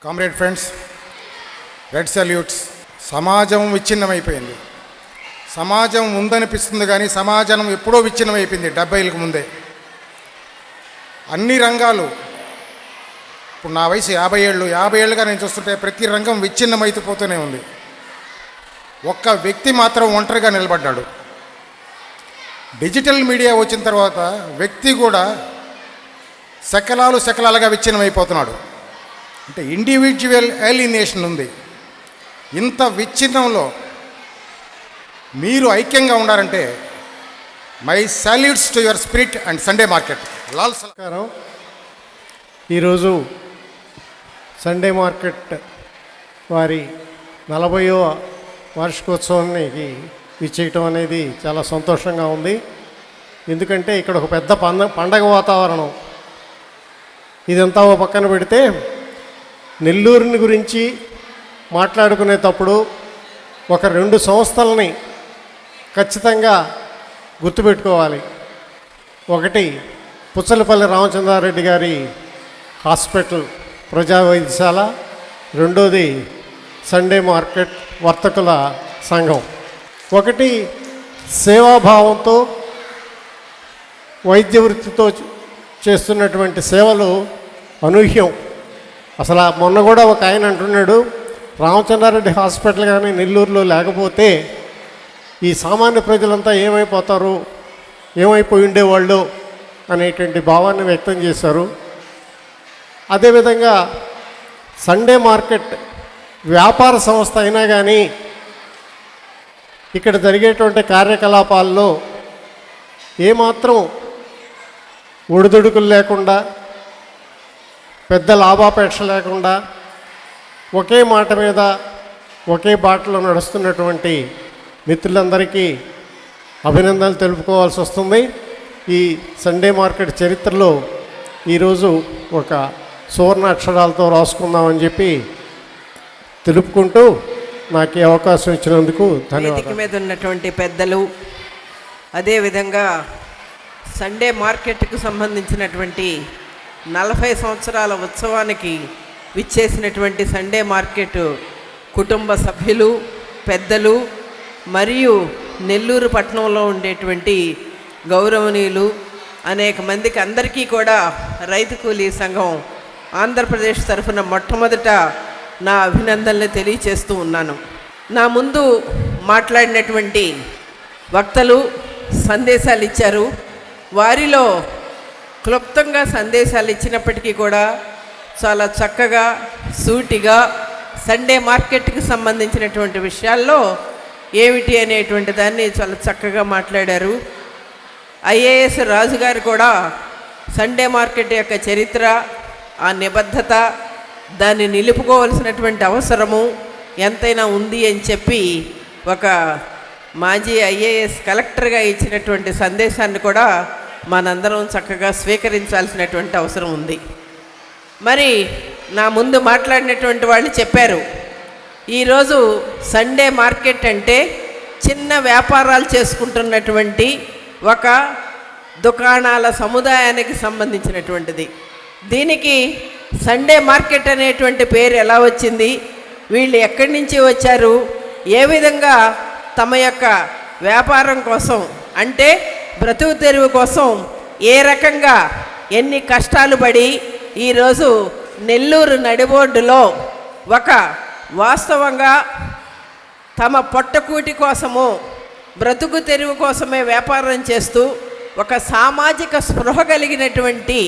Comrade friends, red salutes. సమాజం విచ్ఛిన్నమైపోయింది. సమాజం ఉందనిపిస్తుంది కానీ సమాజం ఎప్పుడో విచ్ఛిన్నమైపోయింది 70లకు ముందే. అన్ని రంగాలు, ఇప్పుడు నా వయసు 50 ఏళ్ళుగా నేను చూస్తుంటే ప్రతి రంగం విచ్ఛిన్నమైపోతూనే ఉంది. ఒక్క వ్యక్తి మాత్రం ఒంటరిగా నిలబడ్డాడు. డిజిటల్ మీడియా వచ్చిన తర్వాత వ్యక్తి కూడా శకలాలుగా విచ్ఛిన్నమైపోతున్నాడు. అంటే ఇండివిజువల్ ఎలినేషన్ ఉంది. ఇంత విచ్ఛిన్నంలో మీరు ఐక్యంగా ఉండాలంటే my salutes to your spirit and Sunday market. లాల్ సల్కారం. ఈరోజు సండే మార్కెట్ వారి 40వ వార్షికోత్సవానికి ఇచ్చేయటం అనేది చాలా సంతోషంగా ఉంది. ఎందుకంటే ఇక్కడ ఒక పెద్ద పండగ వాతావరణం. ఇదంతా ఓ పక్కన పెడితే నెల్లూరుని గురించి మాట్లాడుకునేటప్పుడు ఒక 2 సంస్థలని ఖచ్చితంగా గుర్తుపెట్టుకోవాలి. ఒకటి పుచ్చలపల్లి రామచంద్రారెడ్డి గారి హాస్పిటల్ ప్రజా వైద్యశాల, రెండోది సండే మార్కెట్ వర్తకుల సంఘం. ఒకటి సేవాభావంతో వైద్య వృత్తితో చేస్తున్నటువంటి సేవలు అనూహ్యం. అసలు మొన్న కూడా ఒక ఆయన అంటున్నాడు, రామచంద్రారెడ్డి హాస్పిటల్ కానీ నెల్లూరులో లేకపోతే ఈ సామాన్య ప్రజలంతా ఏమైపోతారు, ఏమైపోయి ఉండేవాళ్ళు అనేటువంటి భావాన్ని వ్యక్తం చేశారు. అదేవిధంగా సండే మార్కెట్ వ్యాపార సంస్థ అయినా కానీ ఇక్కడ జరిగేటువంటి కార్యకలాపాల్లో ఏమాత్రం ఒడిదుడుకులు లేకుండా, పెద్ద లాభాపేక్ష లేకుండా ఒకే మాట మీద ఒకే బాటలో నడుస్తున్నటువంటి మిత్రులందరికీ అభినందనలు తెలుపుకోవాల్సి వస్తుంది. ఈ సండే మార్కెట్ చరిత్రలో ఈరోజు ఒక సువర్ణ అక్షరాలతో రాసుకుందామని చెప్పి తెలుపుకుంటూ నాకు ఈ అవకాశం ఇచ్చినందుకు ధన్యవాదాలు. వేదిక మీద ఉన్నటువంటి పెద్దలు, అదేవిధంగా సండే మార్కెట్కు సంబంధించినటువంటి 40 సంవత్సరాల ఉత్సవానికి విచ్చేసినటువంటి సండే మార్కెట్ కుటుంబ సభ్యులు, పెద్దలు మరియు నెల్లూరు పట్టణంలో ఉండేటువంటి గౌరవనీయులు అనేక మందికి అందరికీ కూడా రైతు కూలీ సంఘం ఆంధ్రప్రదేశ్ తరఫున మొట్టమొదట నా అభినందనలు తెలియచేస్తూ ఉన్నాను. నా ముందు మాట్లాడినటువంటి వక్తలు సందేశాలు ఇచ్చారు. వారిలో క్లుప్తంగా సందేశాలు ఇచ్చినప్పటికీ కూడా చాలా చక్కగా, సూటిగా సండే మార్కెట్కి సంబంధించినటువంటి విషయాల్లో ఏమిటి అనేటువంటి దాన్ని చాలా చక్కగా మాట్లాడారు. ఐఏఎస్ రాజు గారు కూడా సండే మార్కెట్ యొక్క చరిత్ర, ఆ నిబద్ధత, దాన్ని నిలుపుకోవాల్సినటువంటి అవసరము ఎంతైనా ఉంది అని చెప్పి ఒక మాజీ ఐఏఎస్ కలెక్టర్గా ఇచ్చినటువంటి సందేశాన్ని కూడా మనందరం చక్కగా స్వీకరించాల్సినటువంటి అవసరం ఉంది. మరి నా ముందు మాట్లాడినటువంటి వాళ్ళు చెప్పారు, ఈరోజు సండే మార్కెట్ అంటే చిన్న వ్యాపారాలు చేసుకుంటున్నటువంటి ఒక దుకాణాల సముదాయానికి సంబంధించినటువంటిది. దీనికి సండే మార్కెట్ అనేటువంటి పేరు ఎలా వచ్చింది, వీళ్ళు ఎక్కడి నుంచి వచ్చారు, ఏ విధంగా తమ యొక్క వ్యాపారం కోసం అంటే బ్రతుకు తెరువు కోసం ఏ రకంగా ఎన్ని కష్టాలు పడి ఈరోజు నెల్లూరు నడిబోర్డులో ఒక వాస్తవంగా తమ పొట్టకూటి కోసము, బ్రతుకు తెరువు కోసమే వ్యాపారం చేస్తూ ఒక సామాజిక స్పృహ కలిగినటువంటి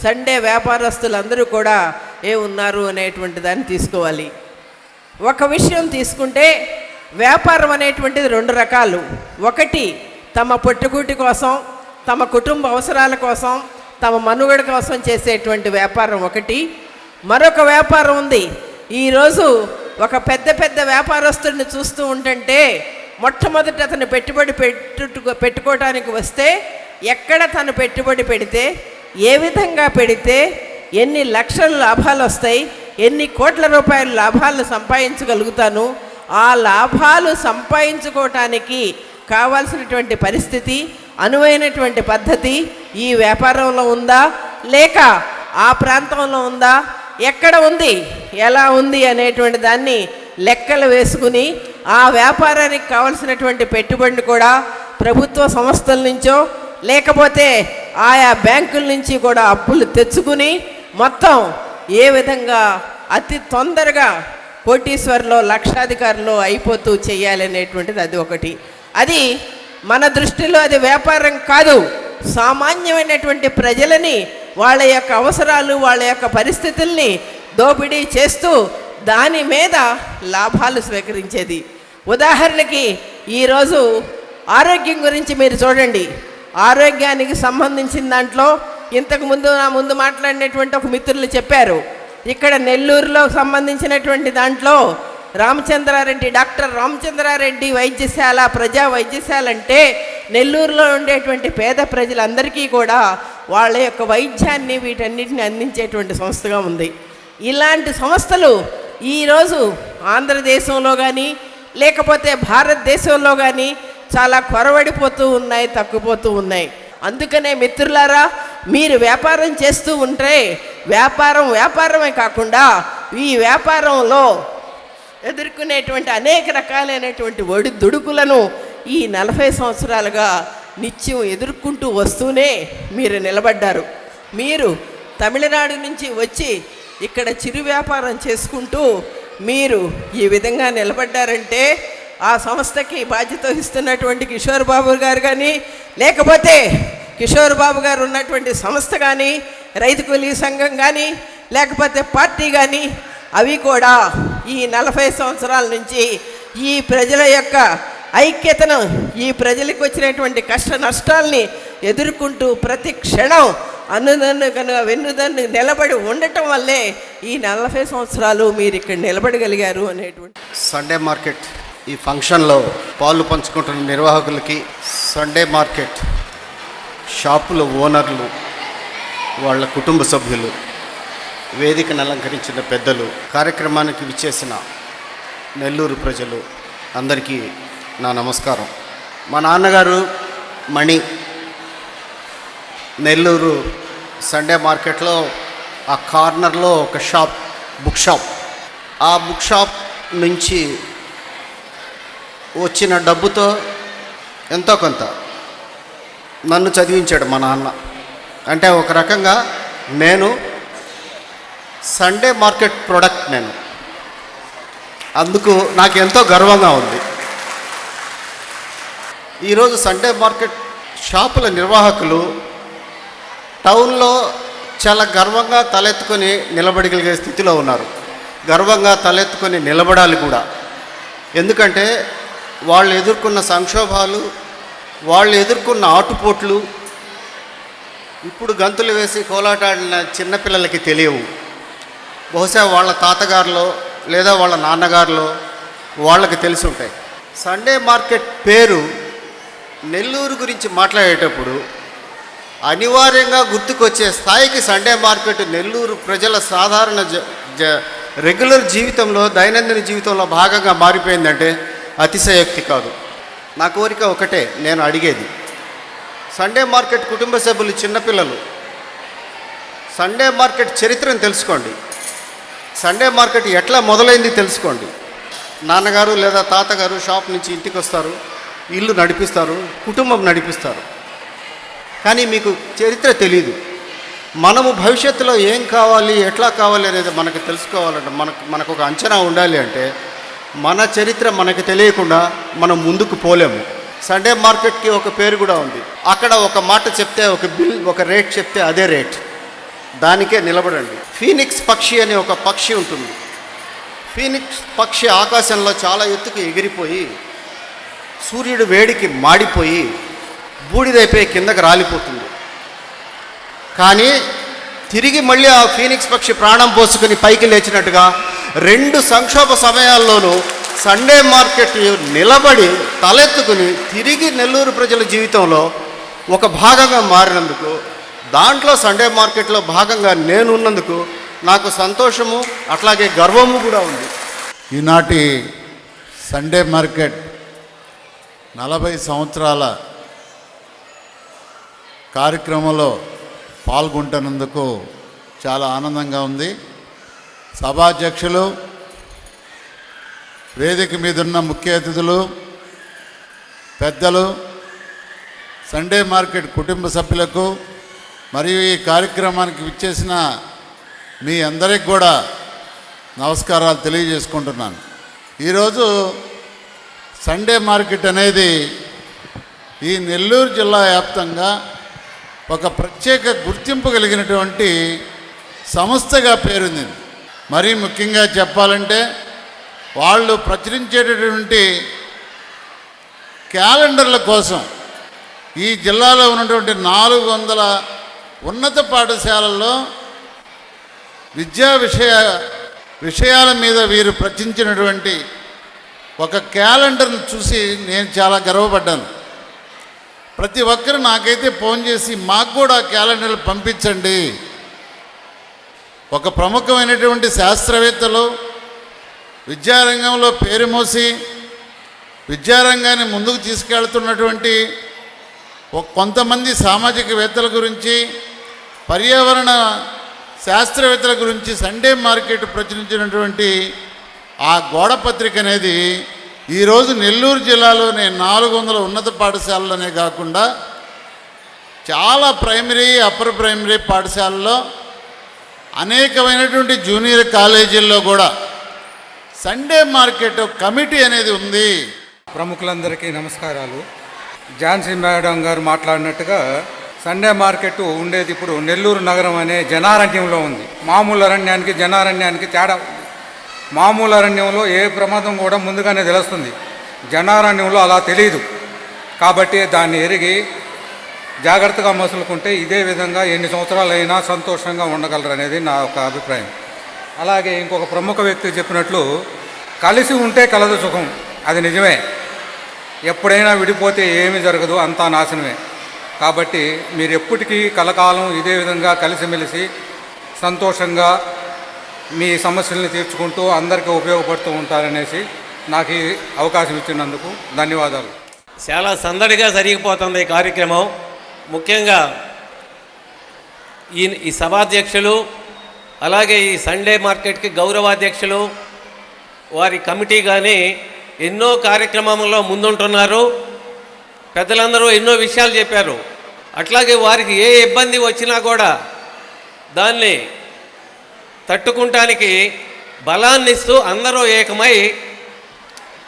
సండే వ్యాపారస్తులందరూ కూడా ఉన్నారు అనేటువంటి దాన్ని తీసుకోవాలి. ఒక విషయం తీసుకుంటే వ్యాపారం అనేటువంటిది 2 రకాలు. ఒకటి తమ పొట్టకూటి కోసం, తమ కుటుంబ అవసరాల కోసం, తమ మనుగడ కోసం చేసేటువంటి వ్యాపారం ఒకటి. మరొక వ్యాపారం ఉంది. ఈరోజు ఒక పెద్ద వ్యాపారస్తుడిని చూస్తూ ఉంటుంటే మొట్టమొదట అతను పెట్టుబడి పెట్టుకోవడానికి వస్తే ఎక్కడ తను పెట్టుబడి పెడితే, ఏ విధంగా పెడితే ఎన్ని లక్షల లాభాలు వస్తాయి, ఎన్ని కోట్ల రూపాయల లాభాలను సంపాదించగలుగుతాను, ఆ లాభాలు సంపాదించుకోవటానికి కావాల్సినటువంటి పరిస్థితి, అనువైనటువంటి పద్ధతి ఈ వ్యాపారంలో ఉందా, లేక ఆ ప్రాంతంలో ఉందా, ఎక్కడ ఉంది, ఎలా ఉంది అనేటువంటి దాన్ని లెక్కలు వేసుకుని ఆ వ్యాపారానికి కావలసినటువంటి పెట్టుబడిని కూడా ప్రభుత్వ సంస్థల నుంచో లేకపోతే ఆయా బ్యాంకుల నుంచి కూడా అప్పులు తెచ్చుకుని మొత్తం ఏ విధంగా అతి తొందరగా కోటీశ్వరులో లక్షాధికారులు అయిపోతూ చేయాలనేటువంటిది అది ఒకటి. అది మన దృష్టిలో అది వ్యాపారం కాదు. సామాన్యమైనటువంటి ప్రజలని వాళ్ళ యొక్క అవసరాలు, వాళ్ళ యొక్క పరిస్థితుల్ని దోపిడీ చేస్తూ దాని మీద లాభాలు స్వీకరించేది. ఉదాహరణకి ఈరోజు ఆరోగ్యం గురించి మీరు చూడండి. ఆరోగ్యానికి సంబంధించిన దాంట్లో నా ముందు మాట్లాడినటువంటి ఒక మిత్రులు చెప్పారు. ఇక్కడ నెల్లూరులో సంబంధించినటువంటి దాంట్లో డాక్టర్ రామచంద్రారెడ్డి వైద్యశాల, ప్రజా వైద్యశాల అంటే నెల్లూరులో ఉండేటువంటి పేద ప్రజలందరికీ కూడా వాళ్ళ యొక్క వైద్యాన్ని వీటన్నిటిని అందించేటువంటి సంస్థగా ఉంది. ఇలాంటి సంస్థలు ఈరోజు ఆంధ్రదేశంలో కానీ లేకపోతే భారతదేశంలో కానీ చాలా కొరవడిపోతూ ఉన్నాయి, తగ్గిపోతూ ఉన్నాయి. అందుకనే మిత్రులారా, మీరు వ్యాపారం చేస్తూ ఉంటే వ్యాపారమే కాకుండా ఈ వ్యాపారంలో ఎదుర్కొనేటువంటి అనేక రకాలైనటువంటి ఒడిదుడుకులను ఈ 40 సంవత్సరాలుగా నిత్యం ఎదుర్కొంటూ వస్తూనే మీరు నిలబడ్డారు. మీరు తమిళనాడు నుంచి వచ్చి ఇక్కడ చిరు వ్యాపారం చేసుకుంటూ మీరు ఈ విధంగా నిలబడ్డారంటే ఆ సంస్థకి బాధ్యత వహిస్తున్నటువంటి కిషోర్ బాబు గారు కానీ లేకపోతే కిషోర్ బాబు గారు ఉన్నటువంటి సంస్థ కానీ రైతు కూలీ సంఘం కానీ లేకపోతే పార్టీ కానీ అవి కూడా ఈ 40 సంవత్సరాల నుంచి ఈ ప్రజల యొక్క ఐక్యతను, ఈ ప్రజలకు వచ్చినటువంటి కష్ట నష్టాల్ని ఎదుర్కొంటూ ప్రతి క్షణం వెన్నుదన్ను నిలబడి ఉండటం వల్లే ఈ 40 సంవత్సరాలు మీరు ఇక్కడ నిలబడగలిగారు అనేటువంటి. సండే మార్కెట్ ఈ ఫంక్షన్లో పాలు పంచుకుంటున్న నిర్వాహకులకి, సండే మార్కెట్ షాపుల ఓనర్లు, వాళ్ళ కుటుంబ సభ్యులు, వేదికను అలంకరించిన పెద్దలు, కార్యక్రమానికి విచ్చేసిన నెల్లూరు ప్రజలు అందరికీ నా నమస్కారం. మా నాన్నగారు మణి నెల్లూరు సండే మార్కెట్లో ఆ కార్నర్లో ఒక బుక్ షాప్, ఆ బుక్ షాప్ నుంచి వచ్చిన డబ్బుతో ఎంతో కొంత నన్ను చదివించాడు మా నాన్న. అంటే ఒక రకంగా నేను సండే మార్కెట్ ప్రోడక్ట్, నేను అందుకు నాకు ఎంతో గర్వంగా ఉంది. ఈరోజు సండే మార్కెట్ షాపుల నిర్వాహకులు టౌన్లో చాలా గర్వంగా తలెత్తుకొని నిలబడగలిగే స్థితిలో ఉన్నారు. గర్వంగా తలెత్తుకొని నిలబడాలి కూడా. ఎందుకంటే వాళ్ళు ఎదుర్కొన్న సంక్షోభాలు, వాళ్ళు ఎదుర్కొన్న ఆటుపోట్లు ఇప్పుడు గంతులు వేసి కోలాటాడిన చిన్నపిల్లలకి తెలియవు. బహుశా వాళ్ళ తాతగారులో లేదా వాళ్ళ నాన్నగారులో వాళ్ళకి తెలిసి ఉంటాయి. సండే మార్కెట్ పేరు నెల్లూరు గురించి మాట్లాడేటప్పుడు అనివార్యంగా గుర్తుకొచ్చే స్థాయికి సండే మార్కెట్ నెల్లూరు ప్రజల సాధారణ రెగ్యులర్ జీవితంలో, దైనందిన జీవితంలో భాగంగా మారిపోయిందంటే అతిశయోక్తి కాదు. నా కోరిక ఒకటే, నేను అడిగేది, సండే మార్కెట్ కుటుంబ సభ్యులు, చిన్నపిల్లలు సండే మార్కెట్ చరిత్రను తెలుసుకోండి. సండే మార్కెట్ ఎట్లా మొదలైంది తెలుసుకోండి. నాన్నగారు లేదా తాతగారు షాప్ నుంచి ఇంటికి వస్తారు, ఇల్లు నడిపిస్తారు, కుటుంబం నడిపిస్తారు. కానీ మీకు చరిత్ర తెలీదు. మనము భవిష్యత్తులో ఏం కావాలి, ఎట్లా కావాలి అనేది మనకు తెలుసుకోవాలంటే, మనకు ఒక అంచనా ఉండాలి. అంటే మన చరిత్ర మనకు తెలియకుండా మనం ముందుకు పోలేము. సండే మార్కెట్కి ఒక పేరు కూడా ఉంది. అక్కడ ఒక మాట చెప్తే, ఒక రేట్ చెప్తే అదే రేట్, దానికే నిలబడండి. ఫీనిక్స్ పక్షి అనే ఒక పక్షి ఉంటుంది. ఫీనిక్స్ పక్షి ఆకాశంలో చాలా ఎత్తుకు ఎగిరిపోయి సూర్యుడు వేడికి మాడిపోయి బూడిదైపోయి కిందకి రాలిపోతుంది. కానీ తిరిగి మళ్ళీ ఆ ఫీనిక్స్ పక్షి ప్రాణం పోసుకుని పైకి లేచినట్టుగా 2 సంక్షోభ సమయాల్లోనూ సండే మార్కెట్ నిలబడి తలెత్తుకుని తిరిగి నెల్లూరు ప్రజల జీవితంలో ఒక భాగంగా మారినందుకు, దాంట్లో సండే మార్కెట్లో భాగంగా నేను ఉన్నందుకు నాకు సంతోషము, అట్లాగే గర్వము కూడా ఉంది. ఈనాటి సండే మార్కెట్ 40 సంవత్సరాల కార్యక్రమంలో పాల్గొంటున్నందుకు చాలా ఆనందంగా ఉంది. సభాధ్యక్షులు, వేదిక మీద ఉన్న ముఖ్య అతిథులు, పెద్దలు, సండే మార్కెట్ కుటుంబ సభ్యులకు మరియు ఈ కార్యక్రమానికి విచ్చేసిన మీ అందరికి కూడా నమస్కారాలు తెలియజేసుకుంటున్నాను. ఈరోజు సండే మార్కెట్ అనేది ఈ నెల్లూరు జిల్లా వ్యాప్తంగా ఒక ప్రత్యేక గుర్తింపు కలిగినటువంటి సంస్థగా పేరుంది. మరీ ముఖ్యంగా చెప్పాలంటే వాళ్ళు ప్రచురించేటటువంటి క్యాలెండర్ల కోసం ఈ జిల్లాలో ఉన్నటువంటి 400 ఉన్నత పాఠశాలల్లో విద్యా విషయాల మీద వీరు ప్రచురించినటువంటి ఒక క్యాలెండర్ను చూసి నేను చాలా గర్వపడ్డాను. ప్రతి ఒక్కరు నాకైతే ఫోన్ చేసి మాకు కూడా క్యాలెండర్లు పంపించండి. ఒక ప్రముఖమైనటువంటి శాస్త్రవేత్తలు, విద్యారంగంలో పేరు మోసి విద్యారంగాన్ని ముందుకు తీసుకెళ్తున్నటువంటి కొంతమంది సామాజికవేత్తల గురించి, పర్యావరణ శాస్త్రవేత్తల గురించి సండే మార్కెట్ ప్రచురించినటువంటి ఆ గోడపత్రిక అనేది ఈరోజు నెల్లూరు జిల్లాలోనే 400 ఉన్నత పాఠశాలలోనే కాకుండా చాలా ప్రైమరీ, అప్పర్ ప్రైమరీ పాఠశాలలో, అనేకమైనటువంటి జూనియర్ కాలేజీల్లో కూడా సండే మార్కెట్ కమిటీ అనేది ఉంది. ప్రముఖులందరికీ నమస్కారాలు. ఝాన్సీ మేడం గారు మాట్లాడినట్టుగా సండే మార్కెట్ ఉండేది ఇప్పుడు నెల్లూరు నగరం అనే జనారణ్యంలో ఉంది. మామూలు అరణ్యానికి జనారణ్యానికి తేడా ఉంది. మామూలు అరణ్యంలో ఏ ప్రమాదం కూడా ముందుగానే తెలుస్తుంది, జనారణ్యంలో అలా తెలియదు. కాబట్టి దాన్ని ఎరిగి జాగ్రత్తగా మసులుకుంటే ఇదే విధంగా ఎన్ని సంవత్సరాలైనా సంతోషంగా ఉండగలరు అనేది నా ఒక అభిప్రాయం. అలాగే ఇంకొక ప్రముఖ వ్యక్తి చెప్పినట్లు కలిసి ఉంటే కలదు సుఖం, అది నిజమే. ఎప్పుడైనా విడిపోతే ఏమీ జరగదు, అంతా నాశనమే. కాబట్టి మీరు ఎప్పటికీ కలకాలం ఇదే విధంగా కలిసిమెలిసి సంతోషంగా మీ సమస్యల్ని తీర్చుకుంటూ అందరికీ ఉపయోగపడుతూ ఉంటారనేసి నాకు ఈ అవకాశం ఇచ్చినందుకు ధన్యవాదాలు. చాలా సందడిగా జరిగిపోతుంది ఈ కార్యక్రమం. ముఖ్యంగా ఈ సభాధ్యక్షులు, అలాగే ఈ సండే మార్కెట్కి గౌరవాధ్యక్షులు, వారి కమిటీ కానీ ఎన్నో కార్యక్రమంలో ముందుంటున్నారు. పెద్దలందరూ ఎన్నో విషయాలు చెప్పారు. అట్లాగే వారికి ఏ ఇబ్బంది వచ్చినా కూడా దాన్ని తట్టుకుంటానికి బలాన్ని ఇస్తూ అందరూ ఏకమై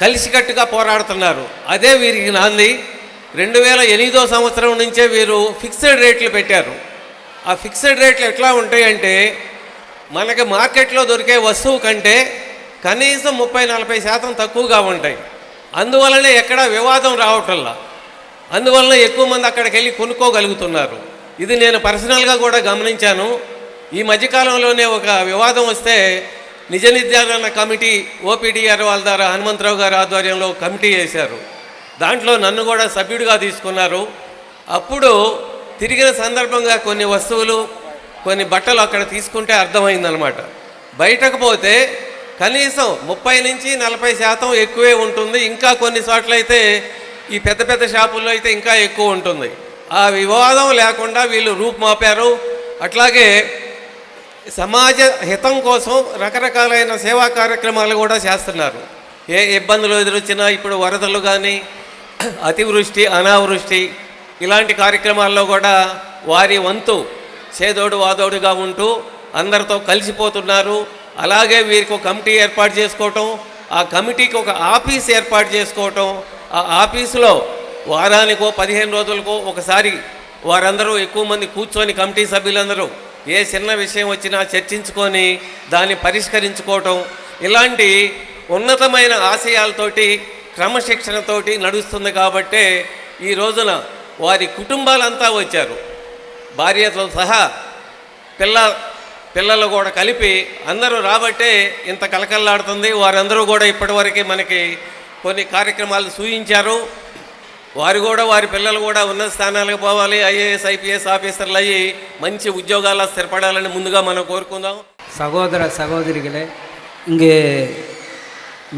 కలిసికట్టుగా పోరాడుతున్నారు. అదే వీరికి నాంది. 2008 సంవత్సరం నుంచే వీరు ఫిక్స్డ్ రేట్లు పెట్టారు. ఆ ఫిక్స్డ్ రేట్లు ఎట్లా ఉంటాయంటే మనకి మార్కెట్లో దొరికే వస్తువు కంటే కనీసం 30-40% తక్కువగా ఉంటాయి. అందువలనే ఎక్కడ వివాదం రావటంలా, అందువలన ఎక్కువ మంది అక్కడికి వెళ్ళి కొనుక్కోగలుగుతున్నారు. ఇది నేను పర్సనల్గా కూడా గమనించాను. ఈ మధ్యకాలంలోనే ఒక వివాదం వస్తే నిజ నిర్ధారణ కమిటీ ఓపీడీఆర్ వాళ్ళ ద్వారా హనుమంతరావు గారి ఆధ్వర్యంలో కమిటీ వేశారు. దాంట్లో నన్ను కూడా సభ్యుడిగా తీసుకున్నారు. అప్పుడు తిరిగిన సందర్భంగా కొన్ని వస్తువులు, కొన్ని బట్టలు అక్కడ తీసుకుంటే అర్థమైందనమాట. బయటకు పోతే కనీసం 30-40% ఎక్కువే ఉంటుంది. ఇంకా కొన్ని చోట్ల అయితే ఈ పెద్ద పెద్ద షాపుల్లో అయితే ఇంకా ఎక్కువ ఉంటుంది. ఆ వివాదం లేకుండా వీళ్ళు రూపుమాపారు. అట్లాగే సమాజ హితం కోసం రకరకాలైన సేవా కార్యక్రమాలు కూడా చేస్తున్నారు. ఏ ఇబ్బందులు ఎదురొచ్చినా, ఇప్పుడు వరదలు కానీ, అతివృష్టి, అనావృష్టి ఇలాంటి కార్యక్రమాల్లో కూడా వారి వంతు చేదోడు వాదోడుగా ఉంటూ అందరితో కలిసిపోతున్నారు. అలాగే వీరికి ఒక కమిటీ ఏర్పాటు చేసుకోవటం, ఆ కమిటీకి ఒక ఆఫీస్ ఏర్పాటు చేసుకోవటం, ఆ ఆఫీసులో వారానికో 15 రోజులకో ఒకసారి వారందరూ ఎక్కువ మంది కూర్చొని కమిటీ సభ్యులందరూ ఏ చిన్న విషయం వచ్చినా చర్చించుకొని దాన్ని పరిష్కరించుకోవటం, ఇలాంటి ఉన్నతమైన ఆశయాలతోటి క్రమశిక్షణతోటి నడుస్తుంది. కాబట్టే ఈ రోజున వారి కుటుంబాలంతా వచ్చారు, భార్యతో సహా పిల్లలు కూడా కలిపి అందరూ రాబట్టే ఇంత కలకల్లాడుతుంది. వారందరూ కూడా ఇప్పటివరకు మనకి కొన్ని కార్యక్రమాలు సూచించారు. వారు కూడా, వారి పిల్లలు కూడా ఉన్నత స్థానాలకు పోవాలి, ఐఏఎస్ ఐపీఎస్ ఆఫీసర్లు అయ్యి మంచి ఉద్యోగాల్లో స్థిరపడాలని ముందుగా మనం కోరుకుందాం. சகோதர சகோதரிகளே, இங்கு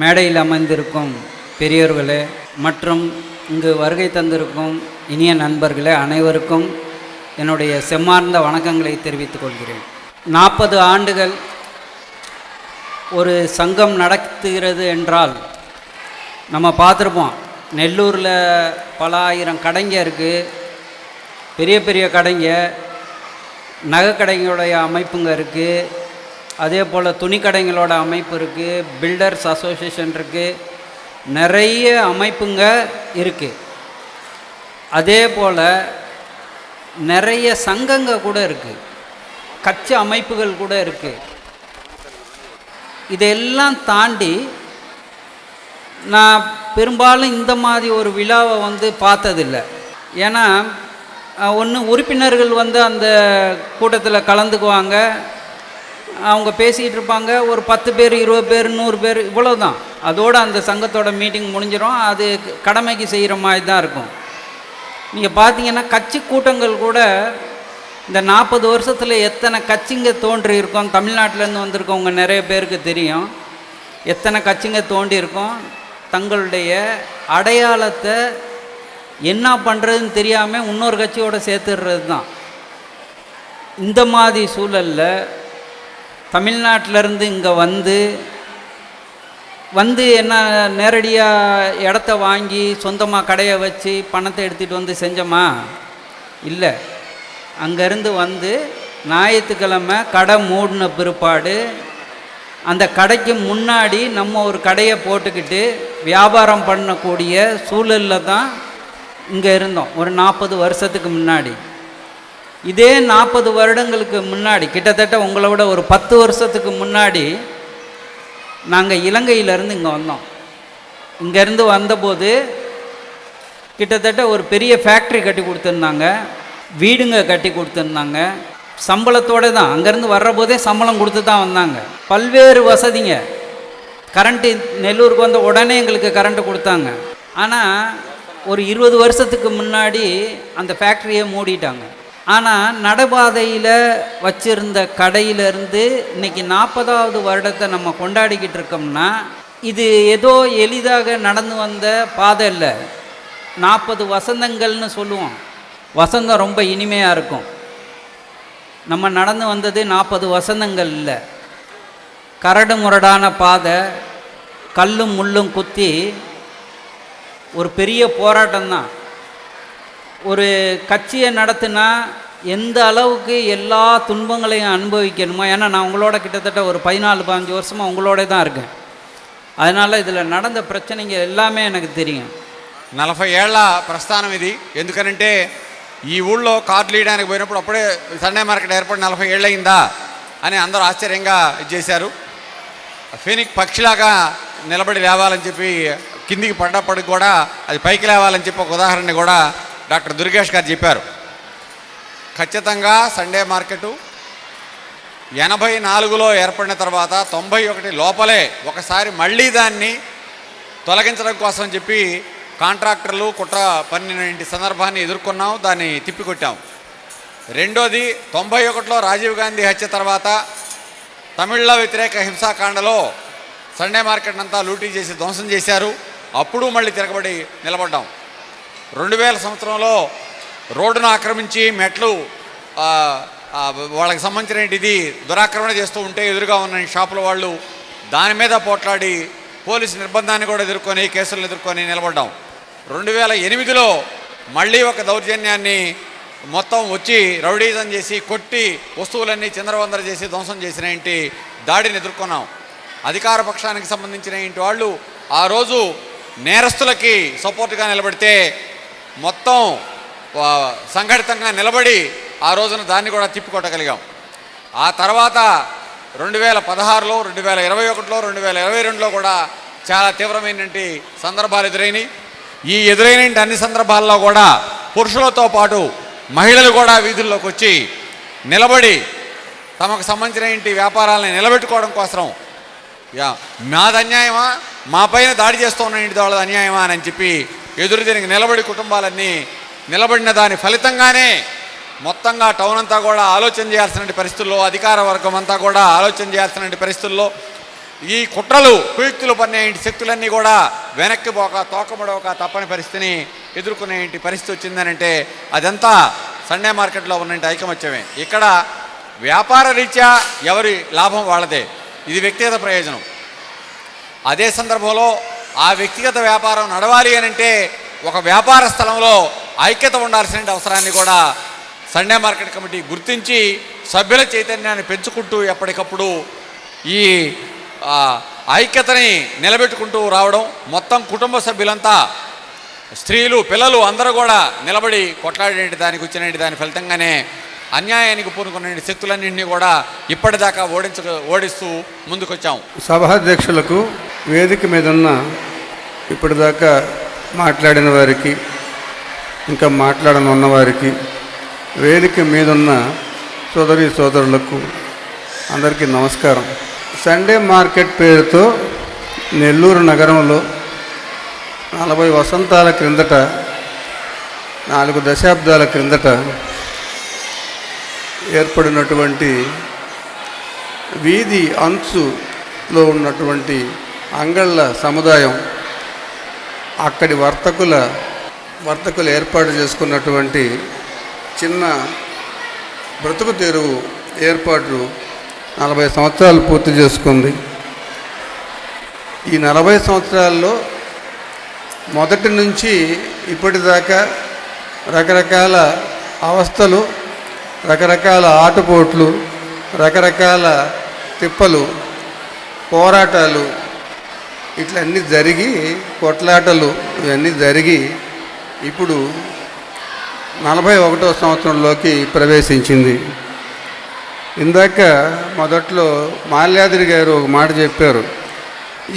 மேடையில் அமர்ந்திருக்கும் பெரியோர்களே மற்றும் இங்கு வருகை தந்திருக்கும் இனிய நண்பர்களே, அனைவருக்கும் என்னுடைய செம்மார்ந்த வணக்கங்களை தெரிவித்துக் கொள்கிறேன். 40 ஆண்டுகள் ஒரு சங்கம் நடத்துகிறது என்றால் நம்ம பார்த்துருப்போம். நெல்லூரில் பல ஆயிரம் கடைங்க இருக்குது, பெரிய பெரிய கடைங்க, நகைக்கடைங்களுடைய அமைப்புங்க இருக்குது, அதே போல் துணிக்கடைங்களோட அமைப்பு இருக்குது, பில்டர்ஸ் அசோசியேஷன் இருக்குது, நிறைய அமைப்புங்க இருக்குது. அதே போல் நிறைய சங்கங்க கூட இருக்குது, கட்சி அமைப்புகள் கூட இருக்குது. இதையெல்லாம் தாண்டி நான் பெரும்பாலும் இந்த மாதிரி ஒரு விழாவை பார்த்ததில்லை. ஏன்னா ஒன்று உறுப்பினர்கள் அந்த கூட்டத்தில் கலந்துக்குவாங்க, அவங்க பேசிகிட்டு இருப்பாங்க, ஒரு 10 பேர் 20 பேர் 100 பேர் இவ்வளோ தான், அதோடு அந்த சங்கத்தோட மீட்டிங் முடிஞ்சிடும். அது கடமைக்கு செய்கிற மாதிரி தான் இருக்கும். நீங்கள் பார்த்தீங்கன்னா கட்சி கூட்டங்கள் கூட இந்த 40 வருஷத்தில் எத்தனை கட்சிங்க தோன்றி இருக்கோம், தமிழ்நாட்டிலேருந்து வந்திருக்கவங்க நிறைய பேருக்கு தெரியும். எத்தனை கட்சிங்க தோண்டி இருக்கோம், தங்களுடைய அடையாளத்தை என்ன பண்ணுறதுன்னு தெரியாமல் இன்னொரு கட்சியோடு சேர்த்துடுறது தான். இந்த மாதிரி சூழலில் தமிழ்நாட்டிலேருந்து இங்கே வந்து என்ன நேரடியாக இடத்த வாங்கி சொந்தமாக கடையை வச்சு பணத்தை எடுத்துகிட்டு செஞ்சோமா? இல்லை. அங்கேருந்து ஞாயிற்றுக்கிழமை கடை மூடின பிற்பாடு அந்த கடைக்கு முன்னாடி நம்ம ஒரு கடையை போட்டுக்கிட்டு வியாபாரம் பண்ணக்கூடிய சூழலில் தான் இங்கே இருந்தோம் ஒரு 40 வருஷத்துக்கு முன்னாடி. இதே 40 வருடங்களுக்கு முன்னாடி, கிட்டத்தட்ட உங்களை விட ஒரு 10 வருஷத்துக்கு முன்னாடி நாங்கள் இலங்கையிலேருந்து இங்கே வந்தோம். இங்கேருந்து வந்தபோது கிட்டத்தட்ட ஒரு பெரிய ஃபேக்ட்ரி கட்டி கொடுத்துருந்தாங்க, வீடுங்க கட்டி கொடுத்துருந்தாங்க, சம்பளத்தோடு தான். அங்கேருந்து வர்றபோதே சம்பளம் கொடுத்து தான் வந்தாங்க. பல்வேறு வசதிங்க, கரண்ட்டு நெல்லூருக்கு வந்த உடனே எங்களுக்கு கரண்ட்டு கொடுத்தாங்க. ஆனால் ஒரு 20 வருஷத்துக்கு முன்னாடி அந்த ஃபேக்ட்ரியை மூடிட்டாங்க. ஆனால் நடைபாதையில் வச்சுருந்த கடையிலேருந்து இன்றைக்கி 40வது வருடத்தை நம்ம கொண்டாடிக்கிட்டு இருக்கோம்னா இது ஏதோ எளிதாக நடந்து வந்த பாதை இல்லை. 40 வசந்தங்கள்னு சொல்லுவோம். வசந்தம் ரொம்ப இனிமையாக இருக்கும். நம்ம நடந்து வந்தது 40 வசந்தங்கள் இல்லை. கரடு முரடான பாதை, கல்லும் முள்ளும் குத்தி ஒரு பெரிய போராட்டம்தான். ஒரு கட்சியை நடத்தினா எந்த அளவுக்கு எல்லா துன்பங்களையும் அனுபவிக்கணுமோ, ஏன்னா நான் உங்களோட கிட்டத்தட்ட ஒரு 14-15 வருஷமாக உங்களோட தான் இருக்கேன். அதனால் இதில் நடந்த ప్రశ్నங்க எல்லாமே எனக்கு தெரியும். 40 ఏళ్ల ప్రస్థానం ఇది. ఎందుకనంటే ఈ ఊళ్ళో కార్డులు ఇవ్వడానికి పోయినప్పుడు అప్పుడే సండే మార్కెట్ ఏర్పడి 40 ఏళ్ళు అయిందా అని అందరూ ఆశ్చర్యంగా చేశారు. ఫీనిక్ పక్షిలాగా నిలబడి లేవాలని చెప్పి కిందికి పడ్డప్పటికి కూడా అది పైకి లేవాలని చెప్పి ఒక ఉదాహరణ కూడా డాక్టర్ దుర్గేష్ గారు చెప్పారు. ఖచ్చితంగా సండే మార్కెటు 84లో ఏర్పడిన తర్వాత 91 లోపలే ఒకసారి మళ్ళీ దాన్ని తొలగించడం కోసం చెప్పి కాంట్రాక్టర్లు కుట్ర పన్నిన సందర్భాన్ని ఎదుర్కొన్నాం, దాన్ని తిప్పికొట్టాం. రెండోది 91లో రాజీవ్ గాంధీ హత్య తర్వాత తమిళ వ్యతిరేక హింసాకాండలో సండే మార్కెట్ అంతా లూటీ చేసి ధ్వంసం చేశారు. అప్పుడు మళ్ళీ తిరగబడి నిలబడ్డాం. 2000 సంవత్సరంలో రోడ్డును ఆక్రమించి మెట్లు వాళ్ళకి సంబంధించిన ఇది దురాక్రమణ చేస్తూ ఉంటే ఎదురుగా ఉన్న షాపుల వాళ్ళు దాని మీద పోట్లాడి పోలీసు నిర్బంధాన్ని కూడా ఎదుర్కొని కేసులను ఎదుర్కొని నిలబడ్డాం. 2008లో మళ్ళీ ఒక దౌర్జన్యాన్ని మొత్తం వచ్చి రౌడీజం చేసి కొట్టి వస్తువులన్నీ చిందరవందర చేసి ధ్వంసం చేసిన ఇంటి దాడిని ఎదుర్కొన్నాం. అధికార పక్షానికి సంబంధించిన ఇంటి వాళ్ళు ఆ రోజు నేరస్తులకి సపోర్ట్గా నిలబడితే మొత్తం సంఘటితంగా నిలబడి ఆ రోజున దాన్ని కూడా తిప్పికొట్టగలిగాం. ఆ తర్వాత 2016లో 2021లో 2022లో కూడా చాలా తీవ్రమైన సందర్భాలు ఎదురైనాయి. ఈ ఎదురైన అన్ని సందర్భాల్లో కూడా పురుషులతో పాటు మహిళలు కూడా వీధుల్లోకి వచ్చి నిలబడి తమకు సంబంధించిన ఇంటి వ్యాపారాలను నిలబెట్టుకోవడం కోసం మాది అన్యాయమా, మా పైన దాడి చేస్తూ ఉన్న ఇంటి వాళ్ళది అన్యాయమా అని చెప్పి ఎదురు తిరిగి నిలబడి కుటుంబాలన్నీ నిలబడిన దాని ఫలితంగానే మొత్తంగా టౌన్ అంతా కూడా ఆలోచన చేయాల్సిన పరిస్థితుల్లో, అధికార వర్గం అంతా కూడా ఆలోచన చేయాల్సిన పరిస్థితుల్లో ఈ కుట్రలు కుయుక్తులు పన్నే ఇంటి శక్తులన్నీ కూడా వెనక్కి పోక తోకముడవక తప్పని పరిస్థితిని ఎదుర్కొనే ఇంటి పరిస్థితి వచ్చిందనంటే అదంతా సండే మార్కెట్లో ఉన్న ఐకమత్యమే. ఇక్కడ వ్యాపార రీత్యా ఎవరి లాభం వాళ్ళదే. ఇది వ్యక్తిగత ప్రయోజనం. అదే సందర్భంలో ఆ వ్యక్తిగత వ్యాపారం నడవాలి అని అంటే ఒక వ్యాపార స్థలంలో ఐక్యత ఉండాల్సిన అవసరాన్ని కూడా సండే మార్కెట్ కమిటీ గుర్తించి సభ్యుల చైతన్యాన్ని పెంచుకుంటూ ఎప్పటికప్పుడు ఈ ఐక్యతని నిలబెట్టుకుంటూ రావడం, మొత్తం కుటుంబ సభ్యులంతా స్త్రీలు పిల్లలు అందరూ కూడా నిలబడి కొట్లాడేటి దానికి వచ్చిన దాని ఫలితంగానే అన్యాయానికి పూనుకున్న శక్తులన్నింటినీ కూడా ఇప్పటిదాకా ఓడిస్తూ ముందుకొచ్చాం. సభాధ్యక్షులకు, వేదిక మీద ఉన్న ఇప్పటిదాకా మాట్లాడిన వారికి, ఇంకా మాట్లాడనున్న వారికి, వేదిక మీదున్న సోదరీ సోదరులకు అందరికీ నమస్కారం. సండే మార్కెట్ పేరుతో నెల్లూరు నగరంలో 40 వసంతాల క్రిందట, 4 దశాబ్దాల క్రిందట ఏర్పడినటువంటి వీధి అంచులో ఉన్నటువంటి అంగళ్ళ సముదాయం, అక్కడి వర్తకులు ఏర్పాటు చేసుకున్నటువంటి చిన్న బ్రతుకు తెరువు ఏర్పాటు 40 సంవత్సరాలు పూర్తి చేసుకుంది. ఈ 40 సంవత్సరాల్లో మొదటి నుంచి ఇప్పటిదాకా రకరకాల అవస్థలు, రకరకాల ఆటుపోట్లు, రకరకాల తిప్పలు, పోరాటాలు ఇట్లన్నీ జరిగి, కొట్లాటలు ఇవన్నీ జరిగి ఇప్పుడు 41వ సంవత్సరంలోకి ప్రవేశించింది. ఇందాక మొదట్లో మాల్యాద్రి గారు ఒక మాట చెప్పారు.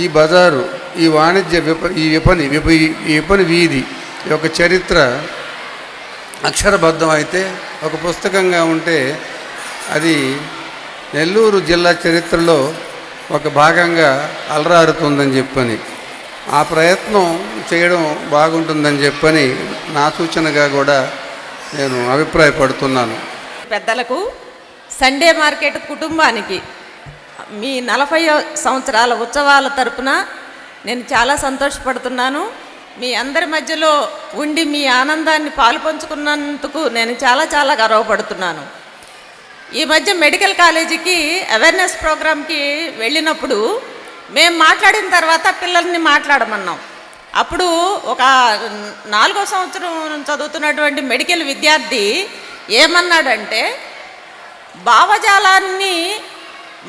ఈ బజారు, ఈ వాణిజ్య ఈ విపణి వీధి యొక్క చరిత్ర అక్షరబద్ధం అయితే, ఒక పుస్తకంగా ఉంటే అది నెల్లూరు జిల్లా చరిత్రలో ఒక భాగంగా అలరారుతుందని చెప్పని, ఆ ప్రయత్నం చేయడం బాగుంటుందని చెప్పని నా సూచనగా కూడా నేను అభిప్రాయపడుతున్నాను. పెద్దలకు, సండే మార్కెట్ కుటుంబానికి మీ 40 సంవత్సరాల ఉత్సవాల తరపున నేను చాలా సంతోషపడుతున్నాను. మీ అందరి మధ్యలో ఉండి మీ ఆనందాన్ని పాలు పంచుకున్నందుకు నేను చాలా చాలా గర్వపడుతున్నాను. ఈ మధ్య మెడికల్ కాలేజీకి అవేర్నెస్ ప్రోగ్రామ్కి వెళ్ళినప్పుడు మేము మాట్లాడిన తర్వాత పిల్లల్ని మాట్లాడమన్నాం. అప్పుడు ఒక 4వ సంవత్సరం చదువుతున్నటువంటి మెడికల్ విద్యార్థి ఏమన్నాడంటే, భావజాలాన్ని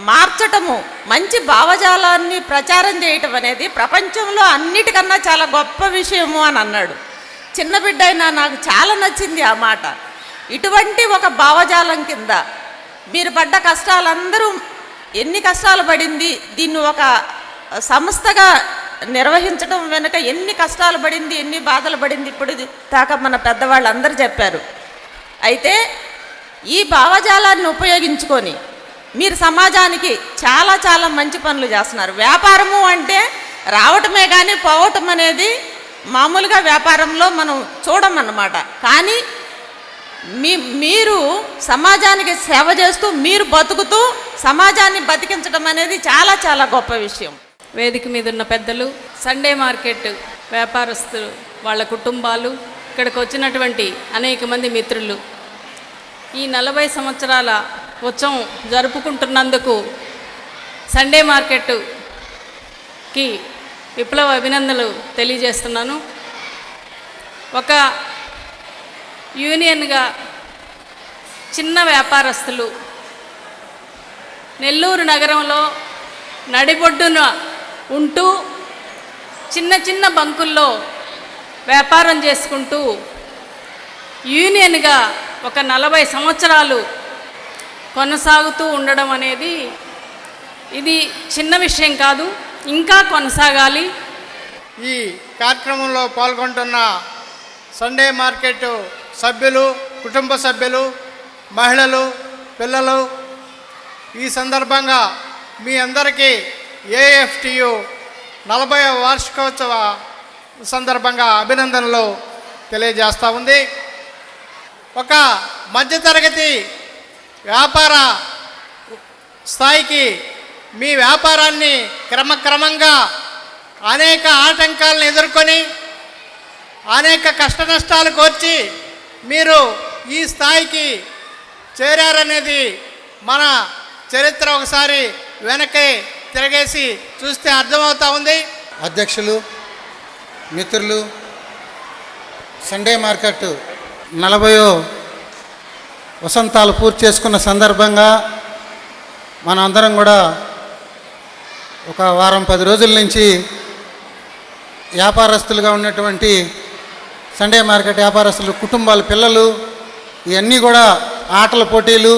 మార్చటము, మంచి భావజాలాన్ని ప్రచారం చేయటం అనేది ప్రపంచంలో అన్నిటికన్నా చాలా గొప్ప విషయము అని అన్నాడు. చిన్న బిడ్డ అయినా నాకు చాలా నచ్చింది ఆ మాట. ఇటువంటి ఒక భావజాలం కింద మీరు పడ్డ కష్టాలందరూ, ఎన్ని కష్టాలు పడింది, దీన్ని ఒక సంస్థగా నిర్వహించడం వెనుక ఎన్ని కష్టాలు పడింది, ఎన్ని బాధలు పడింది, ఇప్పుడు దాకా మన పెద్దవాళ్ళు అందరూ చెప్పారు. అయితే ఈ భావజాలాన్ని ఉపయోగించుకొని మీరు సమాజానికి చాలా చాలా మంచి పనులు చేస్తున్నారు. వ్యాపారము అంటే రావటమే కానీ పోవటం అనేది మామూలుగా వ్యాపారంలో మనం చూడమన్నమాట. కానీ మీరు సమాజానికి సేవ చేస్తూ, మీరు బతుకుతూ సమాజాన్ని బతికించడం అనేది చాలా చాలా గొప్ప విషయం. వేదిక మీద ఉన్న పెద్దలు, సండే మార్కెట్ వ్యాపారస్తులు, వాళ్ళ కుటుంబాలు, ఇక్కడికి వచ్చినటువంటి అనేక మంది మిత్రులు, ఈ 40 సంవత్సరాల ఉత్సవం జరుపుకుంటున్నందుకు సండే మార్కెట్కి విప్లవ అభినందనలు తెలియజేస్తున్నాను. ఒక యూనియన్గా చిన్న వ్యాపారస్తులు నెల్లూరు నగరంలో నడిబొడ్డున ఉంటూ చిన్న చిన్న బంకుల్లో వ్యాపారం చేసుకుంటూ యూనియన్గా ఒక 40 సంవత్సరాలు కొనసాగుతూ ఉండడం అనేది ఇది చిన్న విషయం కాదు, ఇంకా కొనసాగాలి. ఈ కార్యక్రమంలో పాల్గొంటున్న సండే మార్కెట్ సభ్యులు, కుటుంబ సభ్యులు, మహిళలు, పిల్లలు, ఈ సందర్భంగా మీ అందరికీ ఏఎఫ్టియు 40వ వార్షికోత్సవ సందర్భంగా అభినందనలు తెలియజేస్తూ ఉంది. ఒక మధ్యతరగతి వ్యాపార స్థాయికి మీ వ్యాపారాన్ని క్రమక్రమంగా అనేక ఆటంకాలను ఎదుర్కొని, అనేక కష్ట నష్టాలు కోర్చి మీరు ఈ స్థాయికి చేరారనేది మన చరిత్ర ఒకసారి వెనక్కి తిరగేసి చూస్తే అర్థమవుతా ఉంది. అధ్యక్షులు, మిత్రులు, సండే మార్కెట్ 40వ వసంతాలు పూర్తి చేసుకున్న సందర్భంగా మన అందరం కూడా ఒక వారం 10 రోజుల నుంచి వ్యాపారస్తులుగా ఉన్నటువంటి సండే మార్కెట్ వ్యాపారస్తులు కుటుంబాల పిల్లలు ఇవన్నీ కూడా ఆటల పోటీలు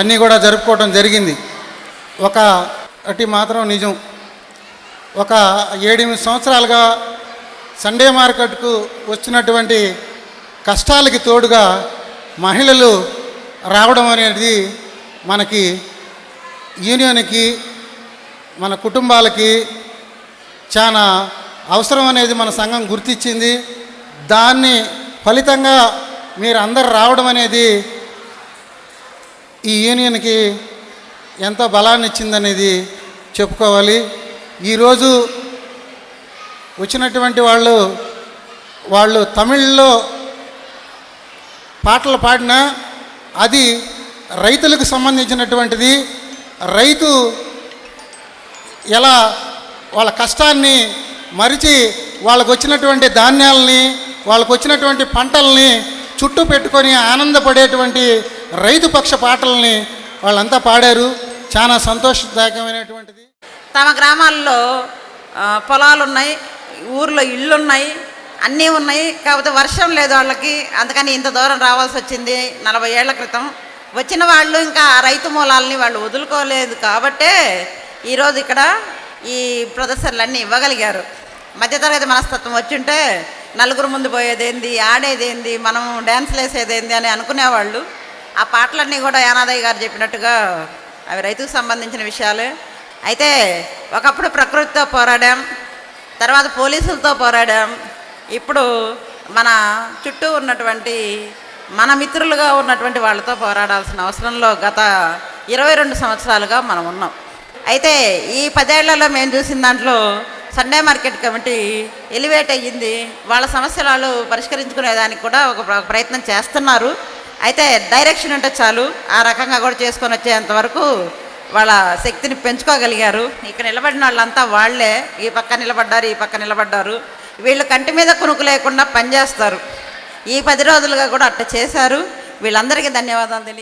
అన్నీ కూడా జరుపుకోవడం జరిగింది. ఒకటి మాత్రం నిజం, ఒక 7-8 సంవత్సరాలుగా సండే మార్కెట్కు వచ్చినటువంటి కష్టాలకి తోడుగా మహిళలు రావడం అనేది మనకి యూనియన్కి మన కుటుంబాలకి చాలా అవసరం అనేది మన సంఘం గుర్తించింది. దాన్ని ఫలితంగా మీరు అందరు రావడం అనేది ఈ యూనియన్కి ఎంతో బలాన్ని ఇచ్చిందనేది చెప్పుకోవాలి. ఈరోజు వచ్చినటువంటి వాళ్ళు తమిళ్లో పాటలు పాడినా అది రైతులకు సంబంధించినటువంటిది. రైతు ఎలా వాళ్ళ కష్టాన్ని మరిచి వాళ్ళకు వచ్చినటువంటి ధాన్యాలని, వాళ్ళకు వచ్చినటువంటి పంటల్ని చుట్టూ పెట్టుకొని ఆనందపడేటువంటి రైతు పక్ష పాటల్ని వాళ్ళంతా పాడారు. చాలా సంతోషదాయకమైనటువంటిది. తమ గ్రామాల్లో పొలాలు ఉన్నాయి, ఊర్లో ఇళ్ళు ఉన్నాయి, అన్నీ ఉన్నాయి. కాకపోతే వర్షం లేదు వాళ్ళకి, అందుకని ఇంత దూరం రావాల్సి వచ్చింది. 40 ఏళ్ల క్రితం వచ్చిన వాళ్ళు ఇంకా రైతు మూలాలని వాళ్ళు వదులుకోలేదు కాబట్టే ఈరోజు ఇక్కడ ఈ ప్రదర్శనలన్నీ ఇవ్వగలిగారు. మధ్యతరగతి మనస్తత్వం వచ్చుంటే నలుగురు ముందు పోయేదేంది, ఆడేదేంది, మనం డ్యాన్స్లు వేసేదేంది అని అనుకునేవాళ్ళు. ఆ పాటలన్నీ కూడా యానాదయ్య గారు చెప్పినట్టుగా అవి రైతుకు సంబంధించిన విషయాలే. అయితే ఒకప్పుడు ప్రకృతితో పోరాడాం, తర్వాత పోలీసులతో పోరాడాం, ఇప్పుడు మన చుట్టూ ఉన్నటువంటి మన మిత్రులుగా ఉన్నటువంటి వాళ్ళతో పోరాడాల్సిన అవసరంలో గత 22 సంవత్సరాలుగా మనం ఉన్నాం. అయితే ఈ 10 ఏళ్లలో మేము చూసిన దాంట్లో సండే మార్కెట్ కమిటీ ఎలివేట్ అయ్యింది. వాళ్ళ సమస్యలు వాళ్ళు పరిష్కరించుకునేదానికి కూడా ఒక ప్రయత్నం చేస్తున్నారు. అయితే డైరెక్షన్ ఉంటే చాలు, ఆ రకంగా కూడా చేసుకొని వచ్చేంతవరకు వాళ్ళ శక్తిని పెంచుకోగలిగారు. ఇక్కడ నిలబడిన వాళ్ళంతా వాళ్ళే, ఈ పక్క నిలబడ్డారు, ఈ పక్క నిలబడ్డారు. వీళ్ళు కంటి మీద కునుకు లేకుండా పనిచేస్తారు. ఈ 10 రోజులుగా కూడా అట్ట చేశారు. వీళ్ళందరికీ ధన్యవాదాలు తెలియదు.